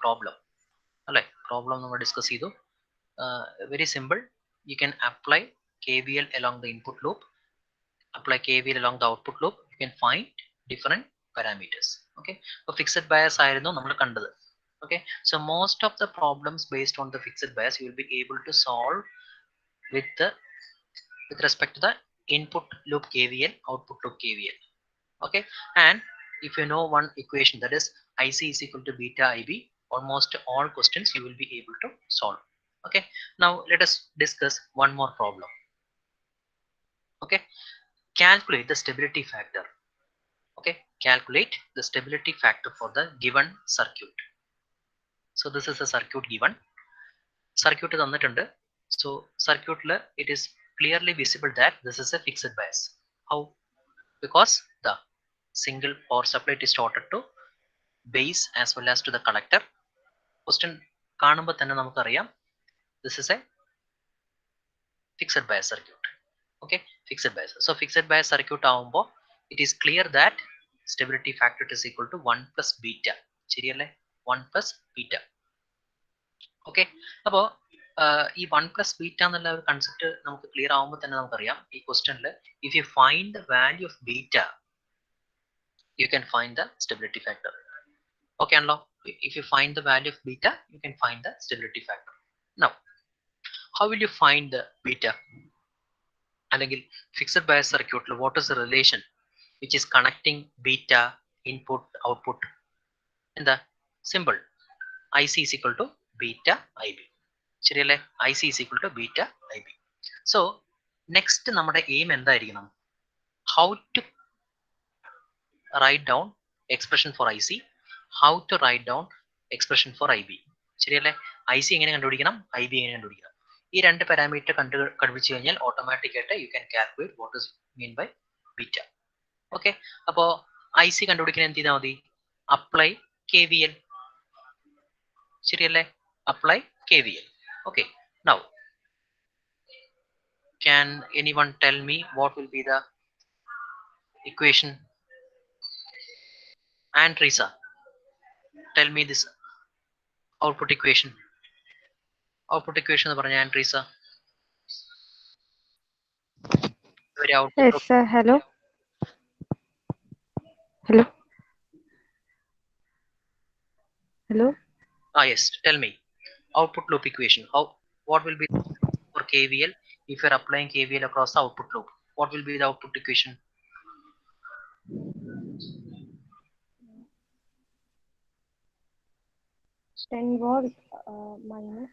problem. Alright, problem we discuss idu. Very simple. You can apply KVL along the input loop, apply KVL along the output loop. You can find different parameters. Okay, so fixed bias ആയിരുന്നു നമ്മൾ കണ്ടത്. Okay, so most of the problems based on the fixed bias you will be able to solve with respect to the input loop KVL, output loop KVL. Okay, and if you know one equation, that is IC is equal to beta IB, almost all questions you will be able to solve. Okay, now let us discuss one more problem. Okay, calculate the stability factor. Okay, calculate the stability factor for the given circuit. So this is a circuit given. Circuit തന്നിട്ടുണ്ട്. So circuit it is clearly visible that this is a fixed bias. How? Because the single power supply is shorted to base as well as to the collector. Question കാണുമ്പോൾ തന്നെ നമുക്കറിയാം this is a fixed bias circuit. Okay, fixed bias. So fixed bias circuit ആവുമ്പോൾ it is clear that stability factor is equal to 1 plus beta. ശരിയല്ലേ? 1 plus beta. Okay, അപ്പോൾ ഈ 1 plus beta എന്നുള്ള ഒരു concept നമുക്ക് ക്ലിയർ ആവുമ്പോൾ തന്നെ നമുക്കറിയാം ഈ ക്വസ്റ്റ്യനിൽ if you find the value of beta you can find the stability factor. Okay ആണല്ലോ? If you find the value of beta you can find the stability factor. Now how will you find the beta? അല്ലെങ്കിൽ fixed bias circuit what is the relation which is connecting beta input output? എന്താ? Simple. IC is equal to beta IB. ശരിയല്ലേ? IC is equal to beta IB. So next നമ്മുടെ aim എന്തായിരിക്കണം? How to write down expression for IC, how to write down expression for IB. ശരിയല്ലേ? IC എങ്ങനെ കണ്ടുപിടിക്കണം, IB എങ്ങനെ കണ്ടുപിടിക്കണം? ഈ രണ്ട് പാരാമീറ്റർ കണ്ടുപിടിച്ചു കഴിഞ്ഞാൽ ഓട്ടോമാറ്റിക് ആയിട്ട് you can calculate what is mean by beta. Okay, അപ്പോൾ IC കണ്ടുപിടിക്കാൻ എന്ത് ചെയ്താൽ മതി? Apply KVL. ശരിയല്ലേ? Apply KVL. Okay, now can anyone tell me what will be the equation? And Risa, tell me this output equation. Output equation എന്ന് പറഞ്ഞ and Reeza. Yes sir, hello. Hello. Yes, tell me output loop equation. What will be for KVL if you are applying KVL across the output loop? What will be the output equation? 10 volt minus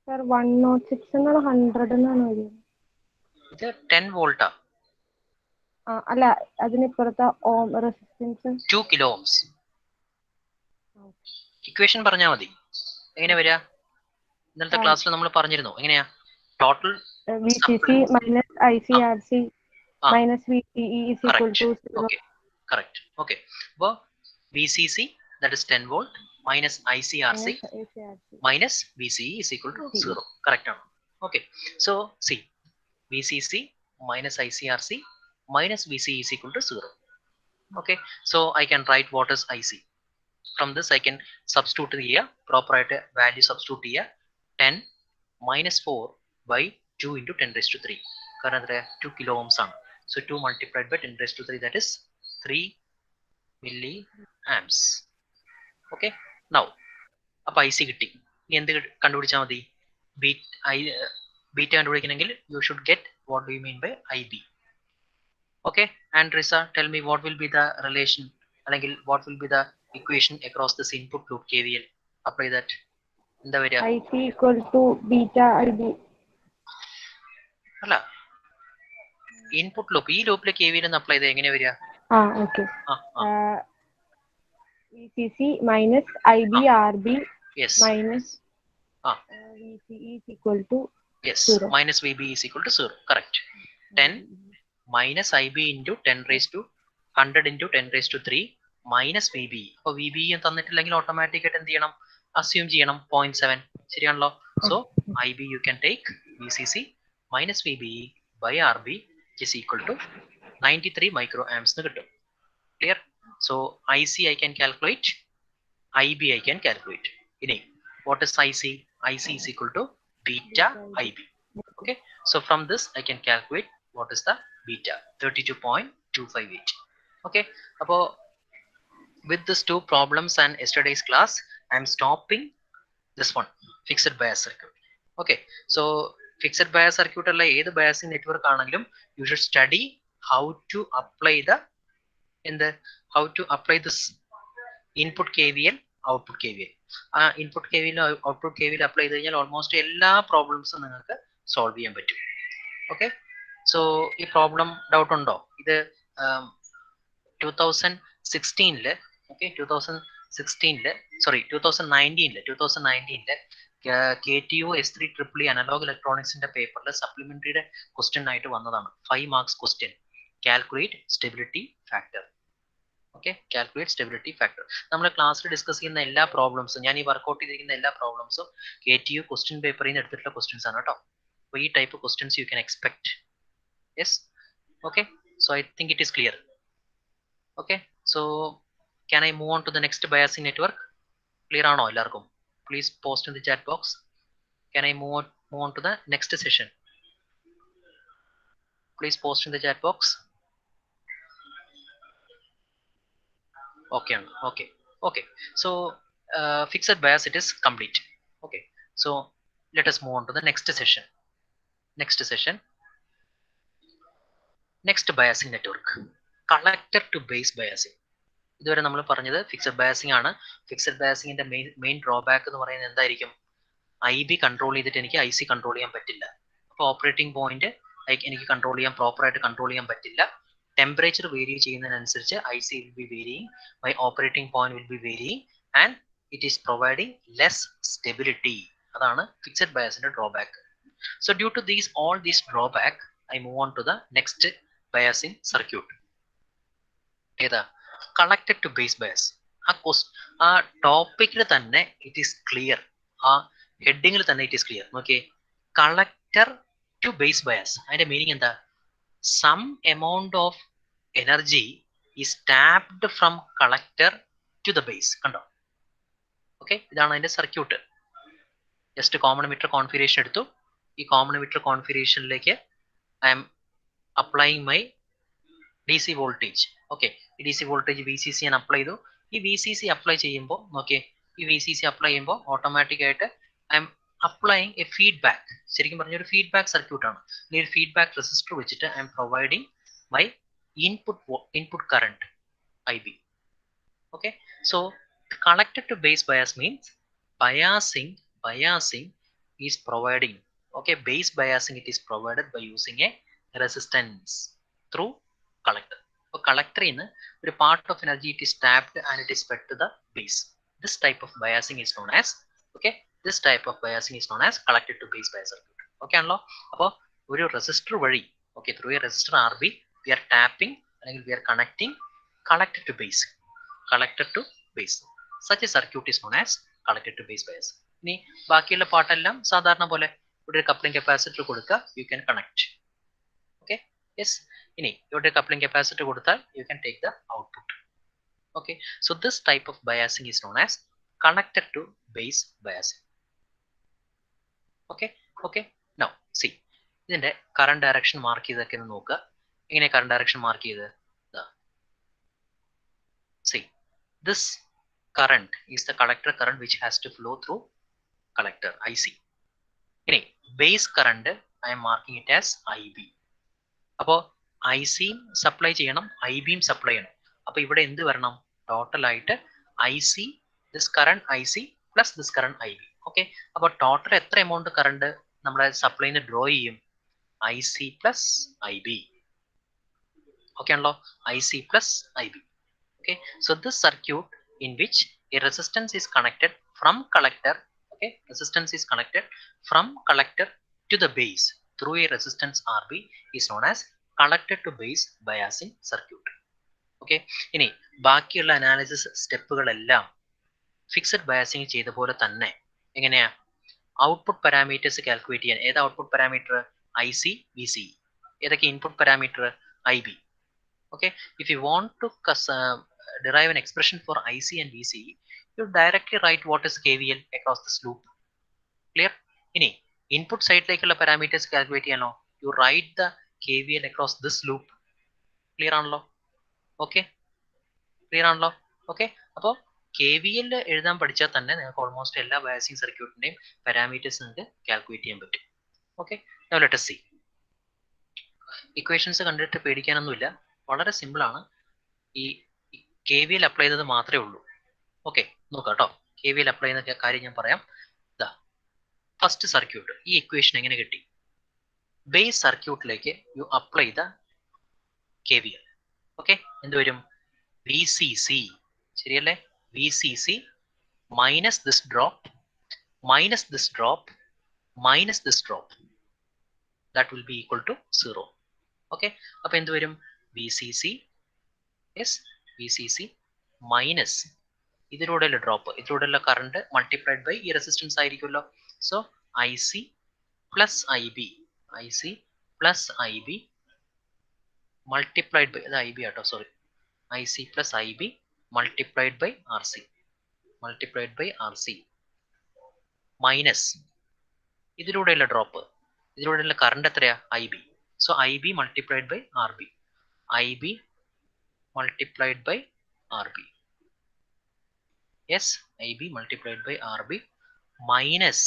sir 106 എന്നുള്ള 100 എന്നാണ് വരുന്നത്. ഇത് 10 വോൾട്ടാ? അല്ല, അതിനിപ്പുറത്തെ ohm resistance 2 kilo ohms. Equation പറഞ്ഞാൽ മതി. എങ്ങനെ വരിക? ഇന്നലത്തെ ക്ലാസ്സിൽ നമ്മൾ പറഞ്ഞിരുന്നു. എങ്ങനെയാ? Total VCC minus ICRC minus VCE is equal to 0. Okay, correct. Okay, അപ്പോൾ VCC that is 10 volt minus ICRC minus VCE is equal to 0. Correct ആണോ? Okay, so see VCC minus ICRC minus VCE is equal to 0. Okay, so I can write what is IC. From this I can substitute here, proper value substitute here. 10 minus 4 by 2 into 10 raised to 3. കാരണം 2 kilo ohms ആണ്. So 2 multiplied by 10 raised to 3, that is 3 milliamps. Okay, now അപ്പോൾ IC കിട്ടി. ഇനി എന്ത് കണ്ടുപിടിച്ചാൽ മതി? Beta കണ്ടുപിടിക്കണമെങ്കിൽ you should get what do you mean by IB. Okay, and Risa, tell me what will be the relation, അല്ലെങ്കിൽ what will be the equation across this input loop KVL? Apply that. എന്താ വരിക? IC equal to beta IB. അല്ല, input loop, ഈ ലൂപ്പിലെ KVL ഒന്ന് apply ചെയ്ത് എങ്ങനെ വരിക? Okay. VCC minus IB RB minus VCE is equal to 0. Minus VB is equal to 0. Correct. 10 minus IB into 10 raised to 100 into 10 raised to 3 minus VB. അപ്പോൾ VB തന്നിട്ടില്ലെങ്കിൽ automatic ആയിട്ട് എന്ത് ചെയ്യണം? Assume ചെയ്യണം 0.7. ശരിയാണല്ലോ? So IB you can take VCC minus VBE by RB is equal to 93 microamps എന്ന് കിട്ടും. Clear? So IC I can calculate, IB I can calculate. What is IC? IC is equal to beta IB. Okay, so from this I can calculate what is the beta, 32.258. Okay, about with these two problems and yesterday's class, I am stopping this one, fixed bias circuit. Okay, so fixed bias circuit alla edu biasing network aanengilum you should study how to apply the how to apply this input KVL, output KVL. Input KVL output KVL apply ചെയ്ത് കഴിഞ്ഞാൽ almost എല്ലാ പ്രോബ്ലംസും നിങ്ങൾക്ക് solve ചെയ്യാൻ പറ്റും. Okay, so ഈ problem doubt ഉണ്ടോ? ഇത് 2016 okay 2019 KTU S3EE analogue ഇലക്ട്രോണിക്സിന്റെ പേപ്പറിൽ സപ്ലിമെന്ററിയുടെ ക്വസ്റ്റ്യൻ ആയിട്ട് വന്നതാണ്. 5 marks question, calculate stability factor. Okay, calculate stability factor. നമ്മൾ ക്ലാസ്സിൽ ഡിസ്കസ് ചെയ്യുന്ന എല്ലാ പ്രോബ്ലംസും, ഞാൻ ഈ വർക്ക്ഔട്ട് ചെയ്തിരിക്കുന്ന എല്ലാ പ്രോബ്ലംസും KTU ക്വസ്റ്റ്യൻ പേപ്പറിൽ നിന്ന് എടുത്തിട്ടുള്ള ക്വസ്റ്റ്യൻസ് ആണ് കേട്ടോ. അപ്പോൾ ഈ type questions you can expect. Yes, okay, so I think it is clear. Okay, so can I move on to the next biasing network? Clear ആണോ എല്ലാവർക്കും? Please post in the chat box. Can I move on to the next session? Please post in the chat box. Okay, okay. So fixed bias, it is complete. Okay, so let us move on to the next session. Next biasing network, collector to base biasing. ഇതുവരെ നമ്മൾ പറഞ്ഞത് fixed biasing ആണ്. Fixed ബയാസിംഗിന്റെ main drawback എന്ന് പറയുന്നത് എന്തായിരിക്കും? IB control ചെയ്തിട്ട് എനിക്ക് IC control ചെയ്യാൻ പറ്റില്ല. അപ്പോൾ ഓപ്പറേറ്റിംഗ് പോയിന്റ് എനിക്ക് കൺട്രോൾ ചെയ്യാൻ പ്രോപ്പറായിട്ട് കൺട്രോൾ ചെയ്യാൻ പറ്റില്ല. ടെമ്പറേച്ചർ വേരി ചെയ്യുന്നതിനനുസരിച്ച് IC will be varying, my operating point will be varying and it is providing less stability. അതാണ് ഫിക്സഡ് ബയാസിന്റെ drawback. So due to all these drawback, I move on to the next biasing circuit. ഏതാ? Connected to base bias. ആ ടോപ്പിക്കിൽ തന്നെ it is clear, ആ ഹെഡിങ്ങിൽ തന്നെ it is clear. നോക്കിയേ, കളക്ടർ ടു ബേസ് ബയാസ്, അതിന്റെ മീനിങ് എന്താ? Some amount of energy is tapped from collector to the base. കണ്ടോ? ഓക്കെ, ഇതാണ് അതിന്റെ circuit. Just common emitter configuration എടുത്തു. ഈ കോമൺ എമിറ്റർ കോൺഫിഗറേഷനിലേക്ക് I am applying my DC voltage. Okay, ഈ DC voltage VCC ഞാൻ അപ്ലൈ ചെയ്തു. ഈ VCC അപ്ലൈ ചെയ്യുമ്പോൾ നോക്കിയേ, ഈ VCC അപ്ലൈ ചെയ്യുമ്പോൾ ഓട്ടോമാറ്റിക് ആയിട്ട് I am applying a feedback. ശരിക്കും പറഞ്ഞ ഒരു ഫീഡ്ബാക്ക് സർക്യൂട്ട് ആണ്. ഈ ഒരു ഫീഡ്ബാക്ക് റെസിസ്റ്റർ വെച്ചിട്ട് I M providing my input current IB. Okay, so connected to base bias means biasing is providing. Okay, base biasing it is provided by using a resistance through collector. So collector in a part of energy it is tapped and it is fed to the base. This type of biasing is known as collected to base bias circuit. Okay, anlo appo oru resistor vadi, okay, through a resistor RB we are tapping and we are connecting collector to base. Such a circuit is known as collected to base bias. Ni ബാക്കിയുള്ള പാട്ടെല്ലാം സാധാരണ പോലെ ഇവിടെ coupling capacitor കൊടുക്കുക, you can connect. Okay, yes. ഇനി ഇവിടെ coupling capacitor കൊടുത്താൽ you can take the output. Okay, so this type of biasing is known as connected to base biasing. Okay, now see, ഇതിന്റെ current direction mark ചെയ്തൊക്കെ ഒന്ന് നോക്കുക. എങ്ങനെ current direction mark ചെയ്ത്? See, this current is the collector current which has to flow through collector IC. ഇനി base current I am marking it as IB. അപ്പോൾ IC supply ചെയ്യണം, IB supply ചെയ്യണം. അപ്പൊ ഇവിടെ എന്ത് വരണം? ടോട്ടൽ ആയിട്ട് IC, this current IC plus this current IB. Okay, അപ്പൊ ടോട്ടൽ എത്ര എമൗണ്ട് കറണ്ട് നമ്മുടെ സപ്ലൈന്ന് ഡ്രോ ചെയ്യും? IC plus IB. ഓക്കെ ആണല്ലോ, IC plus IB. Okay, so this circuit in which a resistance is connected from collector, okay, resistance is connected from collector to the base through a resistance RB is known as connected to base biasing circuit. Okay, ഇനി ബാക്കിയുള്ള analysis സ്റ്റെപ്പുകളെല്ലാം fixed biasing ചെയ്ത പോലെ തന്നെ എങ്ങനെയാ output parameters calculate ചെയ്യാൻ? ഏതാ output parameter? IC, VCE. ഏതൊക്കെ input parameter? IB. Okay, if you want to derive an expression for IC and VCE, you directly write what is KVL across this loop. Clear? Ini input side lekkulla parameters calculate cheyano, you write the KVL across this loop. Clear aanallo? Okay, clear aanallo? Okay, appo KVL എഴുതാൻ പഠിച്ചാൽ തന്നെ നിങ്ങൾക്ക് almost എല്ലാ biasing സർക്യൂട്ടിന്റെയും parameters നിങ്ങൾക്ക് calculate ചെയ്യാൻ പറ്റും. Okay, now let us see. Equations കണ്ടിട്ട് പേടിക്കാനൊന്നുമില്ല, വളരെ സിമ്പിൾ ആണ്. ഈ KVL അപ്ലൈ ചെയ്തത് മാത്രമേ ഉള്ളൂ. ഓക്കെ, നോക്കാം കേട്ടോ. KVL അപ്ലൈ ചെയ്യുന്ന കാര്യം ഞാൻ പറയാം. ഇതാ ഫസ്റ്റ് സർക്യൂട്ട്, ഈ ഇക്വേഷൻ എങ്ങനെ കിട്ടി? ബേസ് സർക്യൂട്ടിലേക്ക് U apply the KVL. Okay, എന്ത് വരും? VCC, ശരിയല്ലേ? VCC minus this drop minus this drop minus this drop, that will be equal to 0. Okay, അപ്പൊ എന്ത് വരും? VCC is VCC minus ഇതിലൂടെയുള്ള ഡ്രോപ്പ്, ഇതിലൂടെയുള്ള കറണ്ട് മൾട്ടിപ്ലൈഡ് ബൈ ഈ റെസിസ്റ്റൻസ് ആയിരിക്കുമല്ലോ. So IC plus IB, IC plus IB multiplied by, അത് IB ആട്ടോ, sorry, IC plus IB multiplied by RC, multiplied by RC minus ഇതിലൂടെയുള്ള ഡ്രോപ്പ്, ഇതിലൂടെയുള്ള current എത്രയാ? IB. So IB multiplied by RB, IB multiplied by RB. Yes, IB multiplied by RB minus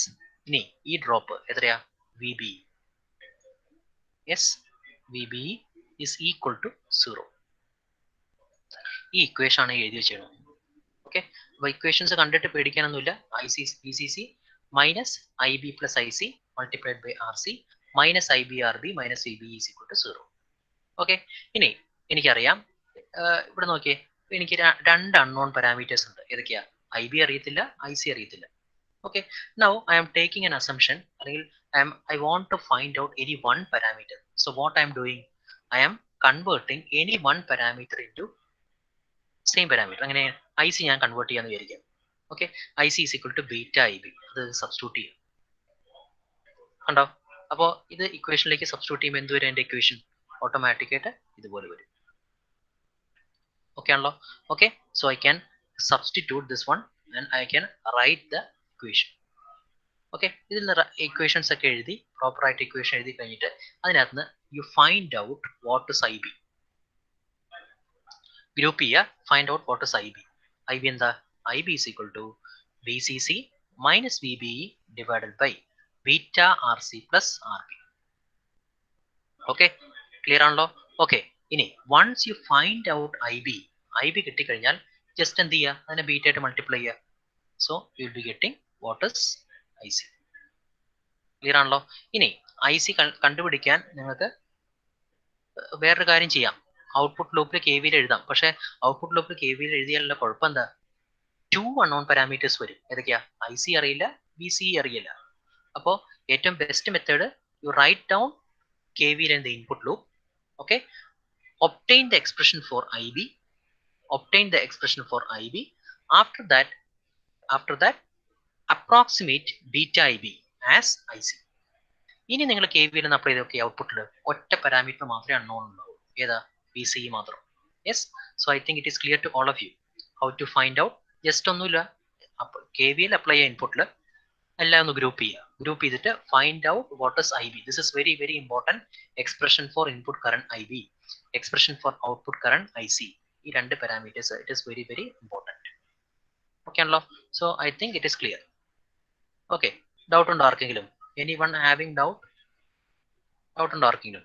ഇനി ഈ drop എത്രയാ? VB. Yes, VB is equal to 0. ഈ equation ആണ് എഴുതി വെച്ചത്. ഓക്കെ, അപ്പൊ ഇക്വേഷൻസ് കണ്ടിട്ട് പേടിക്കാനൊന്നുമില്ല. VCC minus IB plus IC multiplied by RC minus IB RB minus VB is equal to 0. Okay, ഇനി എനിക്കറിയാം, ഇവിടെ നോക്കിയേ, എനിക്ക് രണ്ട് അൺനോൺ പാരാമീറ്റേഴ്സ് ഉണ്ട്. ഏതൊക്കെയാ? IB അറിയത്തില്ല, IC അറിയത്തില്ല. Okay, now I am taking an assumption, I want to find out any one parameter. So what I am doing, I am converting any one parameter into same parameter. അങ്ങനെ IC ഞാൻ convert ചെയ്യാന്ന് വിചാരിക്കാം. Okay, IC is equal to beta IB, അത് substitute ചെയ്യാം. കണ്ടോ? അപ്പോൾ ഇത് ഇക്വേഷനിലേക്ക് substitute ചെയ്യുമ്പോൾ എന്ത് വരും? എൻ്റെ ഇക്വേഷൻ ഓട്ടോമാറ്റിക് ആയിട്ട് ഇതുപോലെ വരും. ഓക്കെ ആണല്ലോ? Okay, so I can substitute this one and I can write the equation. Okay, ഇതിൽ നിന്ന് ഇക്വേഷൻസ് ഒക്കെ എഴുതി പ്രോപ്പർ ആയിട്ട് ഇക്വേഷൻ എഴുതി കഴിഞ്ഞിട്ട് അതിനകത്ത് നിന്ന് you find out what is IB. Group ചെയ്യുക, find out what is IB. IB എന്താ? IB is equal to VCC minus VBE divided by beta RC plus RB. Okay, clear ആണല്ലോ? ഓക്കെ, ഇനി once you find out IB കിട്ടിക്കഴിഞ്ഞാൽ just എന്ത് ചെയ്യുക? അതിനെ beta ആയിട്ട് multiply ചെയ്യുക. So you will be getting what is IC. ക്ലിയർ ആണല്ലോ? ഇനി IC കണ്ടുപിടിക്കാൻ നിങ്ങൾക്ക് വേറൊരു കാര്യം ചെയ്യാം. ഔട്ട്പുട്ട് ലൂപ്പിൽ KVL എഴുതാം. പക്ഷെ ഔട്ട്പുട്ട് ലൂപ്പിൽ KVL എഴുതിയാലുള്ള കുഴപ്പം എന്താ? 2 അൺനോൺ പാരാമീറ്റേഴ്സ് വരും. ഏതൊക്കെയാ? IC അറിയില്ല, VCE അറിയില്ല. അപ്പോൾ ഏറ്റവും best method, you write down KVL in the input loop. Okay, obtain the expression for IB, obtain the expression for IB. After that approximate beta IB as IC. ഇനി നിങ്ങൾ KVL ഒന്ന് apply ചെയ്തൊക്കെ ഔട്ട്പുട്ടിൽ ഒറ്റ parameter മാത്രമേ unknown ഉണ്ടാവൂ. ഏതാ? VCE മാത്രം. Yes, so I think it is clear to all of you how to find out. Just ഒന്നുമില്ല, KVL അപ്ലൈ ചെയ്യുക ഇൻപുട്ടിൽ, എല്ലാം ഒന്ന് ഗ്രൂപ്പ് ചെയ്യുക. ഗ്രൂപ്പ് ചെയ്തിട്ട് find out what is IB. This is very very important. Expression for input current IB, expression for output current IC. ഈ രണ്ട് parameters it is very very important. Okay ആണല്ലോ? So I think it is clear. Okay, doubt ഉണ്ടോ ആർക്കെങ്കിലും? Anyone having doubt ഉണ്ടോ ആർക്കെങ്കിലും?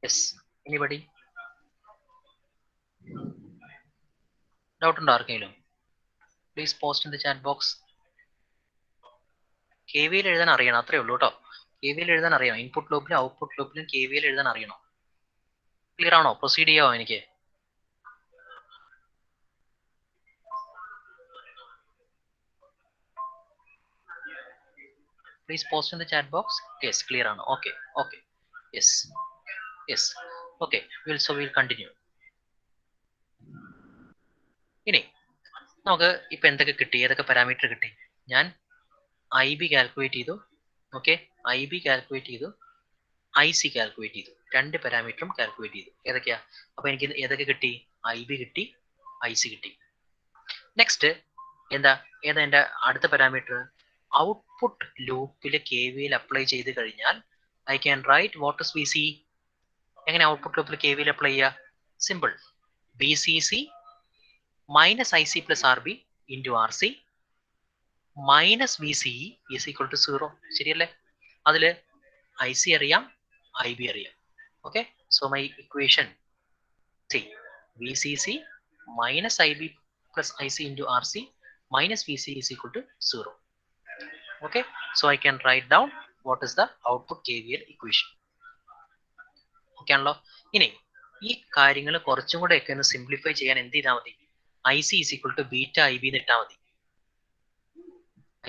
Yes, anybody? Doubt ഉണ്ടോ ആർക്കെങ്കിലും? Please post in the chat box. KVL എഴുതാൻ അറിയണം, അത്രേ ഉള്ളൂ കേട്ടോ. KVL എഴുതാൻ അറിയണം. ഇൻപുട്ട് ലൂപ്പിലും ഔട്ട്പുട്ട് ലൂപ്പിലും KVL എഴുതാൻ അറിയണം. ക്ലിയർ ആണോ? പ്രൊസീഡ് ചെയ്യാമോ എനിക്ക്? Please post in the chat box. Yes, clear ആണ്. Okay, okay. Yes, yes. Okay, we'll continue. ഇനി നമുക്ക് ഇപ്പൊ എന്തൊക്കെ കിട്ടി, ഏതൊക്കെ പാരാമീറ്റർ കിട്ടി? ഞാൻ IB കാൽക്കുലേറ്റ് ചെയ്തു. ഓക്കെ, IB കാൽക്കുലേറ്റ് ചെയ്തു, IC കാൽക്കുലേറ്റ് ചെയ്തു. രണ്ട് പാരാമീറ്ററും കാൽക്കുലേറ്റ് ചെയ്തു. ഏതൊക്കെയാ? അപ്പോൾ എനിക്ക് ഏതൊക്കെ കിട്ടി? IB കിട്ടി, IC കിട്ടി. നെക്സ്റ്റ് ഏതാ എൻ്റെ അടുത്ത പാരാമീറ്റർ? ഔട്ട്പുട്ട് ലൂപ്പിൽ KVL അപ്ലൈ ചെയ്ത് കഴിഞ്ഞാൽ I can write what is VC. എങ്ങനെ ഔട്ട്പുട്ട് ലൂപ്പിൽ KVL അപ്ലൈ ചെയ്യുക? Simple. VCC minus IC plus RB into RC minus VCE is equal to 0. ശരിയല്ലേ? അതിൽ IC അറിയാം, IB അറിയാം. Okay, so my equation VCC minus IB plus IC into RC minus VC is equal to 0. Okay, so I can write down what is the output KVL equation. Okay ആണല്ലോ. ഇനി ഈ കാര്യങ്ങൾ കുറച്ചും കൂടെ ഒക്കെ ഒന്ന് സിംപ്ലിഫൈ ചെയ്യാൻ എന്ത് ചെയ്താൽ മതി? IC is equal to beta IB എന്ന് ഇട്ടാൽ മതി.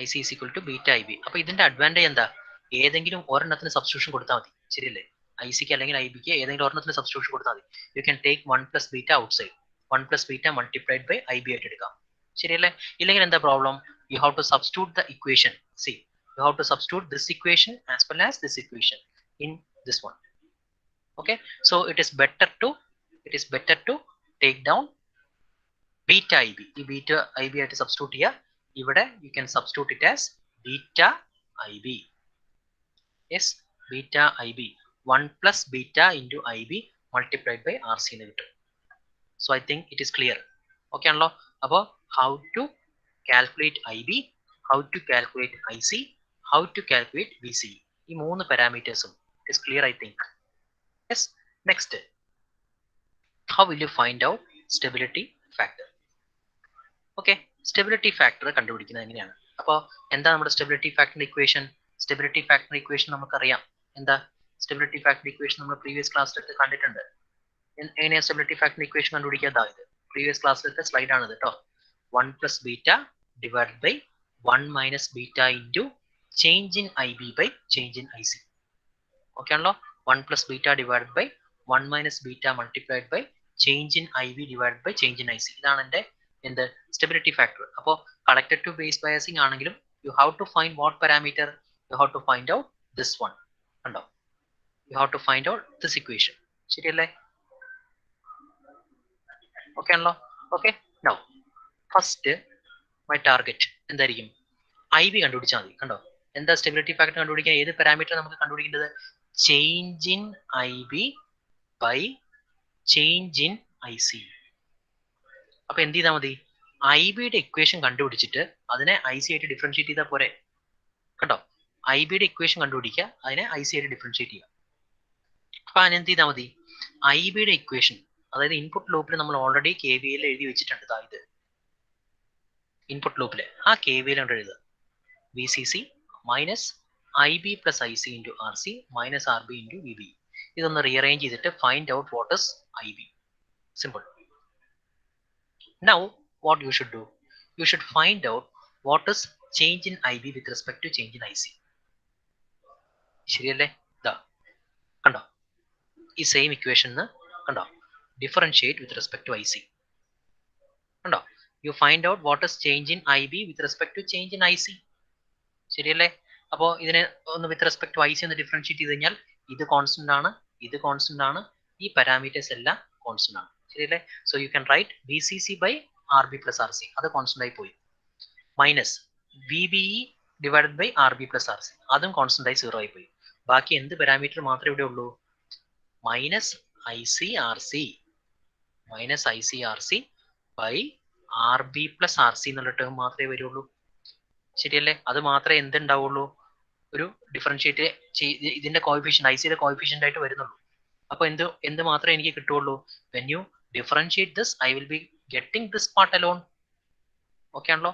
IC is equal to beta IB. അപ്പൊ ഇതിന്റെ അഡ്വാൻറ്റേജ് എന്താ? ഏതെങ്കിലും ഒരെണ്ണത്തിന് സബ്സ്റ്റിറ്റ്യൂഷൻ കൊടുത്താൽ മതി. ശരിയല്ലേ? ICക്ക് അല്ലെങ്കിൽ IBക്ക് ഏതെങ്കിലും ഒരെണ്ണത്തിന് സബ്സ്റ്റിറ്റ്യൂഷൻ കൊടുത്താൽ മതി. You can take 1 plus beta outside. 1 plus beta multiplied by IB ആയിട്ട് എടുക്കാം. ശരിയല്ലേ? ഇല്ലെങ്കിൽ എന്താ problem? You have to substitute the equation. You have to substitute this equation as well as this equation in this one. Okay, so it is better to take down beta IB. The beta IB ആയിട്ട് substitute here. ഇവിടെ you can substitute it as beta IB. Yes, beta IB. 1 plus beta into IB multiplied by RC എന്ന് കിട്ടും. So I think it is clear. Okay ആണല്ലോ. അപ്പോൾ how to calculate IB, how to calculate IC, how to calculate VC. ഈ മൂന്ന് പാരാമീറ്റേഴ്സും it is clear, I think. Yes, next. How will you find out stability factor? Okay, stability factor കണ്ടുപിടിക്കുന്നത് എങ്ങനെയാണ്? അപ്പോൾ എന്താ നമ്മുടെ stability factor equation? stability factor equation നമുക്കറിയാം. എന്താ stability factor equation? നമ്മൾ പ്രീവിയസ് ക്ലാസ്സിലൊക്കെ കണ്ടിട്ടുണ്ട്. എങ്ങനെയാ stability factor ഇക്വേഷൻ കണ്ടുപിടിക്കാതെ? പ്രീവിയസ് ക്ലാസ്സിലത്തെ സ്ലൈഡ് ആണ് കേട്ടോ. 1 plus beta divided by 1 minus beta into change in IB by change in IC. Okay ആണല്ലോ. 1 plus beta divided by 1 minus beta multiplied by change in IB divided by change in IC. ഇതാണ് എൻ്റെ എന്ത് stability factor. അപ്പോൾ connected to base biasing ആണെങ്കിലും you have to find what parameter? You have to find out this one. കണ്ടോ? You have to find out this equation. ശരിയല്ലേ? Okay ആണല്ലോ. Okay, now first my target എന്തായിരിക്കും? IB കണ്ടുപിടിച്ചാൽ മതി. കണ്ടോ? എന്താ stability factor കണ്ടുപിടിക്കാൻ ഏത് പാരാമീറ്റർ നമുക്ക് കണ്ടുപിടിക്കേണ്ടത്? Change in IB by change in IC. അപ്പൊ എന്ത് ചെയ്താൽ മതി? IBയുടെ ഇക്വേഷൻ കണ്ടുപിടിച്ചിട്ട് അതിനെ IC ആയിട്ട് ഡിഫറൻഷിയേറ്റ് ചെയ്താൽ പോരെ? കണ്ടോ? IBയുടെ ഇക്വേഷൻ കണ്ടുപിടിക്കുക, അതിനെ IC ആയിട്ട് ഡിഫറൻഷിയേറ്റ് ചെയ്യുക. അപ്പൊ അതിനെന്ത് ചെയ്താൽ മതി? IBയുടെ ഇക്വേഷൻ, അതായത് ഇൻപുട്ട് ലൂപ്പിൽ നമ്മൾ ഓൾറെഡി KVL എഴുതി വെച്ചിട്ടുണ്ട്. ഇത് ഇൻപുട്ട് ലൂപ്പിൽ ആ KVL കൊണ്ട് എഴുതുക. VCC minus IB plus IC into RC minus RB into VB. ഇതൊന്ന് റീഅറേഞ്ച് ചെയ്തിട്ട് find out what is IB. Simple. Now what you should do? You should find out what is change in IB with respect to change in IC. ശരിയല്ലേ? ഇതാ കണ്ടോ? ഈ same equation കണ്ടോ? Differentiate with respect to IC. കണ്ടോ? You find out what is change in IB with respect to change in IC. ശരിയല്ലേ? അപ്പോൾ ഇതിനെ ഒന്ന് വിത്ത് റെസ്പെക്ട് ടു IC ഒന്ന് ഡിഫറൻഷിയേറ്റ് ചെയ്ത് കഴിഞ്ഞാൽ ഇത് കോൺസ്റ്റന്റ് ആണ്, ഇത് കോൺസ്റ്റന്റ് ആണ്, ഈ പാരാമീറ്റേഴ്സ് എല്ലാം കോൺസ്റ്റന്റ് ആണ്. ശരിയല്ലേ? So you can write VCC by RB plus RC, അത് കോൺസ്റ്റന്റ് ആയി പോയി. Minus VBE divided by RB plus RC, അതും കോൺസ്റ്റന്റ് ആയി 0 ആയി പോയി. ബാക്കി എന്ത് പാരാമീറ്റർ മാത്രമേ ഇവിടെ ഉള്ളൂ? Minus ICRC by RB plus RC എന്നുള്ള ടേം മാത്രമേ വരുള്ളൂ. ശരിയല്ലേ? അത് മാത്രമേ എന്തുണ്ടാവുള്ളൂ? ഒരു ഡിഫറൻഷിയേറ്റ് ഇതിന്റെ കോഎഫിഷ്യന്റ് ICയുടെ കോഎഫിഷ്യന്റ് ആയിട്ട് വരുന്നുള്ളൂ. അപ്പൊ എന്ത് മാത്രമേ എനിക്ക് കിട്ടുള്ളൂ? When you differentiate this I will be getting this part alone. Okay ആണല്ലോ?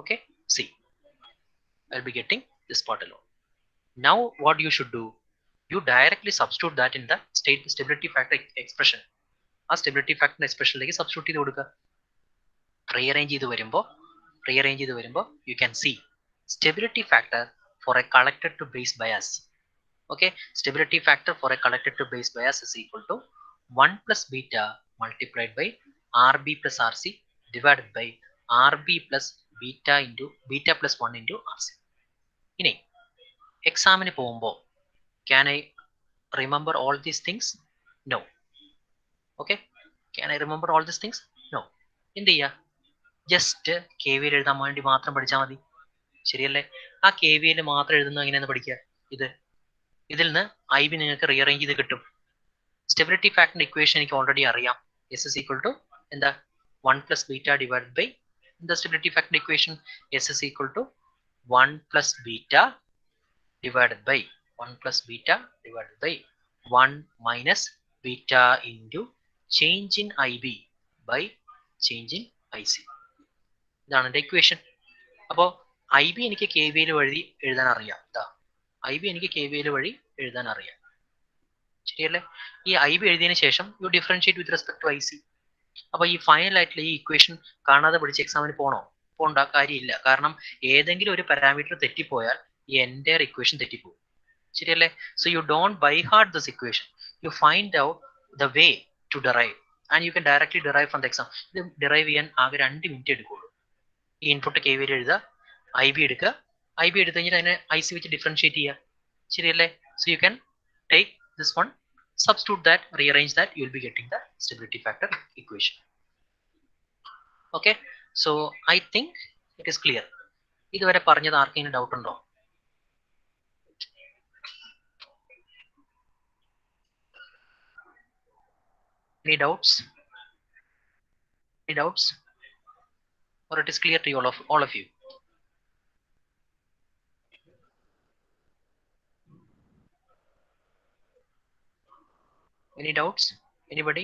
Okay, see I will be getting this part alone. Now what you should do? You directly substitute that in the stability factor expression. ആ stability factor expressionലേക്ക് substitute ചെയ്ത് കൊടുക്കുക. rearrange ചെയ്ത് വരുമ്പോൾ you can see stability factor for a collector to base bias. Okay, stability factor for a collector to base bias is equal to 1 plus beta multiplied by RB plus RC divided by RB plus beta into beta plus 1 into RC. ഇനി എക്സാമിന് പോകുമ്പോൾ can I remember all these things? No. Okay, can I remember all these things? No. എന്ത് ചെയ്യുക, just KVL എഴുതാൻ വേണ്ടി മാത്രം പഠിച്ചാൽ മതി. ശരിയല്ലേ? ആ KVL മാത്രം എഴുതുന്നത് എങ്ങനെയാന്ന് പഠിക്കുക. ഇതിൽ നിന്ന് IB നിങ്ങൾക്ക് റീഅറേഞ്ച് ചെയ്ത് കിട്ടും. സ്റ്റെബിലിറ്റി ഫാക്ടറിന്റെ ഇക്വേഷൻ എനിക്ക് ഓൾറെഡി അറിയാം. S is equal to എന്താ 1 plus beta divided by the stability factor equation. S is equal to 1 plus beta divided by 1 plus beta divided by 1 minus beta into change in IB by change in IC. ഇതാണ് എൻ്റെ equation. അപ്പോൾ IB എനിക്ക് KVL വഴി എഴുതാൻ അറിയാം. IB എനിക്ക് KVL വഴി എഴുതാൻ അറിയാം. ശരിയല്ലേ? ഈ IB എഴുതിയതിനു ശേഷം you differentiate with respect to IC. അപ്പൊ ഈ ഫൈനൽ ആയിട്ടുള്ള ഈ ഇക്വേഷൻ കാണാതെ പഠിച്ച് എക്സാമിന് പോകേണ്ട കാര്യമില്ല. കാരണം ഏതെങ്കിലും ഒരു പാരാമീറ്റർ തെറ്റിപ്പോയാൽ ഈ എൻറ്റയർ ഇക്വേഷൻ തെറ്റിപ്പോകും. ശരിയല്ലേ? So you don't by heart this equation, you find out the way to derive and you can directly derive from the exam. ഇത് ഡെറൈവ് ചെയ്യാൻ ആകെ 2 മിനിറ്റ് എടുക്കുള്ളൂ. ഈ ഇൻപുട്ട് KVL എഴുതുക, IB എടുക്കുക, IB എടുത്തു കഴിഞ്ഞിട്ട് അതിനെ IC വെച്ച് ഡിഫറൻഷിയേറ്റ് ചെയ്യുക. ശരിയല്ലേ? So you can take this one, substitute that, rearrange that, you will be getting the stability factor equation. Okay, so I think it is clear. ഇതുവരെ പറഞ്ഞത് ആർക്കെങ്കിലും ഡൗട്ട് ഉണ്ടോ? Any doubts? Any doubts? Or it is clear to you, all of you? Any doubts? Anybody?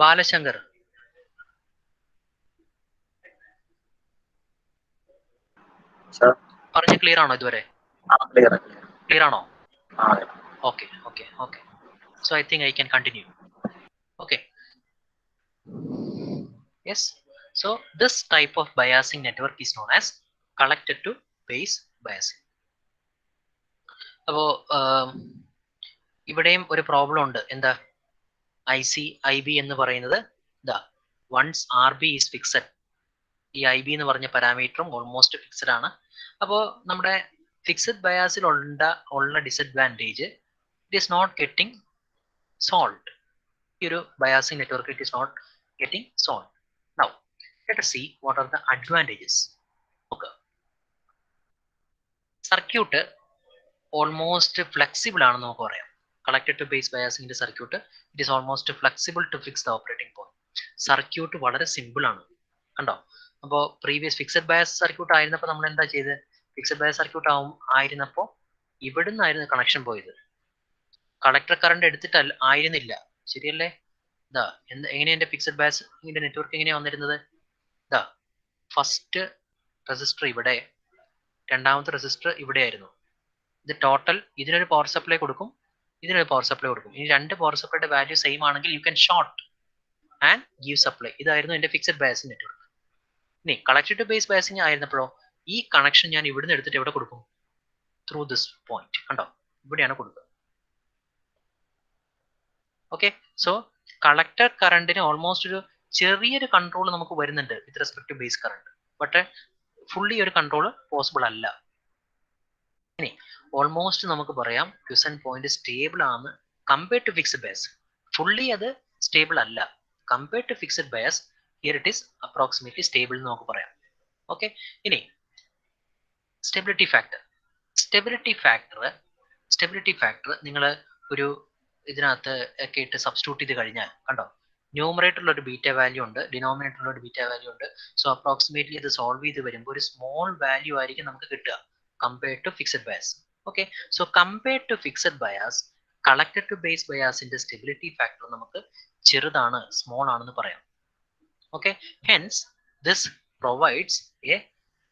Balashankar. Sir. പറഞ്ഞ clear ആണോ ഇതുവരെ? Clear ആണോ? Okay. So I think I can continue. Okay. Yes. So this type of biasing network is known as collector to base biasing. അപ്പോൾ ഇവിടെയും ഒരു problem ഉണ്ട്. എന്താ? IC IB എന്ന് പറയുന്നത് once RB is fixed, ഈ IB എന്ന് പറഞ്ഞ പാരാമീറ്ററും ഓൾമോസ്റ്റ് ഫിക്സഡ് ആണ്. അപ്പോൾ നമ്മുടെ ഫിക്സഡ് ബയാസിൽ ഉള്ള disadvantage it is not getting solved. ഈ ഒരു biasing network it is not getting solved. Now let us see what are the advantages. Okay, circuit almost flexible ആണെന്ന് നമുക്ക് പറയാം. കളക്ടർ ടു ബേസ് ബയാസിംഗിന്റെ circuit it is almost flexible to fix the operating point. Circuit വളരെ simple ആണ്. കണ്ടോ? അപ്പോൾ previous fixed bias circuit ആയിരുന്നപ്പോൾ നമ്മൾ എന്താ ചെയ്ത്? ഫിക്സഡ് ബയാസ് സർക്യൂട്ട് ആയിരുന്നപ്പോൾ ഇവിടുന്നായിരുന്നു കണക്ഷൻ പോയത്. കളക്ടർ കറണ്ട് എടുത്തിട്ട് ആയിരുന്നില്ല. ശരിയല്ലേ? എങ്ങനെയാ എൻ്റെ ഫിക്സഡ് ബയാസിന്റെ നെറ്റ്വർക്ക് എങ്ങനെയാ വന്നിരുന്നത്? ഫസ്റ്റ് റെസിസ്റ്റർ ഇവിടെ, രണ്ടാമത്തെ റെസിസ്റ്റർ ഇവിടെ ആയിരുന്നു. ഇത് ടോട്ടൽ ഇതിനൊരു പവർ സപ്ലൈ കൊടുക്കും, ഇതിനൊരു പവർ സപ്ലൈ കൊടുക്കും. ഇനി രണ്ട് പവർ സപ്ലൈയുടെ വാല്യൂ സെയിം ആണെങ്കിൽ you can short and give supply. ഇതായിരുന്നു എൻ്റെ ഫിക്സഡ് ബയാസിംഗ് നെറ്റ്വർക്ക്. ഇനി കളക്ടർ ടു ബേസ് ബയാസിംഗ് ആയിരുന്നപ്പോഴോ ഈ കണക്ഷൻ ഞാൻ ഇവിടുന്ന് എടുത്തിട്ട് എവിടെ കൊടുക്കും? Through this point. കണ്ടോ? ഇവിടെയാണ് കൊടുക്കുക. ഓക്കെ, സോ കളക്ടർ കറണ്ടിന് ഓൾമോസ്റ്റ് ഒരു ചെറിയൊരു കൺട്രോൾ നമുക്ക് വരുന്നുണ്ട് with respect to base current. But fully ഒരു കൺട്രോൾ പോസിബിൾ അല്ല. ഇനി ഓൾമോസ്റ്റ് നമുക്ക് പറയാം ക്വസന്റ് പോയിന്റ് സ്റ്റേബിൾ ആണ് compared to fixed bias. Fully അത് സ്റ്റേബിൾ അല്ല. Compared to fixed bias here it is approximately stable എന്ന് നമുക്ക് പറയാം. ഓക്കെ, ഇനി സ്റ്റെബിലിറ്റി ഫാക്ടർ നിങ്ങൾ ഒരു ഇതിനകത്ത് ഒക്കെ ഇട്ട് സബ്സ്റ്റിറ്റ്യൂട്ട് ചെയ്ത് കഴിഞ്ഞാൽ കണ്ടോ, ന്യൂമറേറ്ററിൽ ഒരു ബീറ്റ വാല്യൂ ഉണ്ട്, ഡിനോമിനേറ്ററിൽ ഒരു ബീറ്റ വാല്യൂ ഉണ്ട്. സോ അപ്രോക്സിമേറ്റ്ലി ഇത് സോൾവ് ചെയ്ത് വരുമ്പോൾ ഒരു സ്മോൾ വാല്യൂ ആയിരിക്കും നമുക്ക് കിട്ടുക compared to fixed bias. Okay, so compared to fixed bias collector to base ബയാസിന്റെ സ്റ്റെബിലിറ്റി ഫാക്ടർ നമുക്ക് ചെറുതാണ്, സ്മോൾ ആണെന്ന് പറയാം. Okay, hence this provides a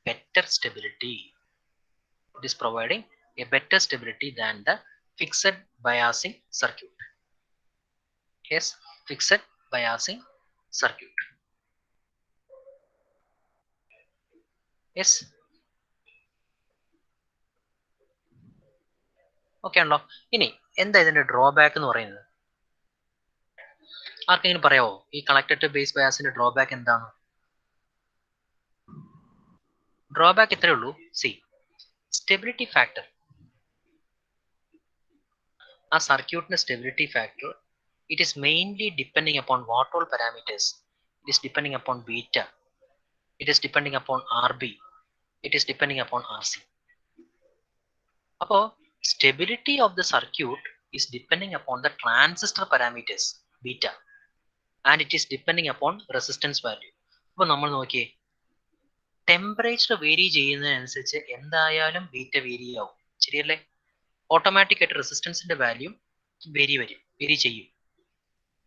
better stability. It is providing a better stability than the fixed biasing circuit. Yes, fixed biasing circuit. Yes. Okay ആണല്ലോ. ഇനി എന്താ ഇതിന്റെ drawback എന്ന് പറയുന്നത്? ആർക്കെങ്കിലും പറയാമോ ഈ കളക്ടർ ടു ബേസ് ബയാസിന്റെ ഡ്രോബാക്ക് എന്താണ്? ഡ്രോബാക്ക് ഇത്രയേ ഉള്ളൂ. സി സ്റ്റെബിലിറ്റി ഫാക്ടർ, ആ സർക്യൂട്ടിന്റെ stability factor it is mainly depending upon what all parameters. It is depending upon beta, it is depending upon RB, it is depending upon RC. അപ്പോൾ stability of the circuit is depending upon the transistor parameters beta and it is depending upon resistance value. അപ്പോൾ നമ്മൾ നോക്കിയേ, temperature vary ചെയ്യുന്നതിനനുസരിച്ച് എന്തായാലും beta vary ആവും, ശരിയല്ലേ? Automatic ആയിട്ട് റെസിസ്റ്റൻസിന്റെ value vary ചെയ്യും.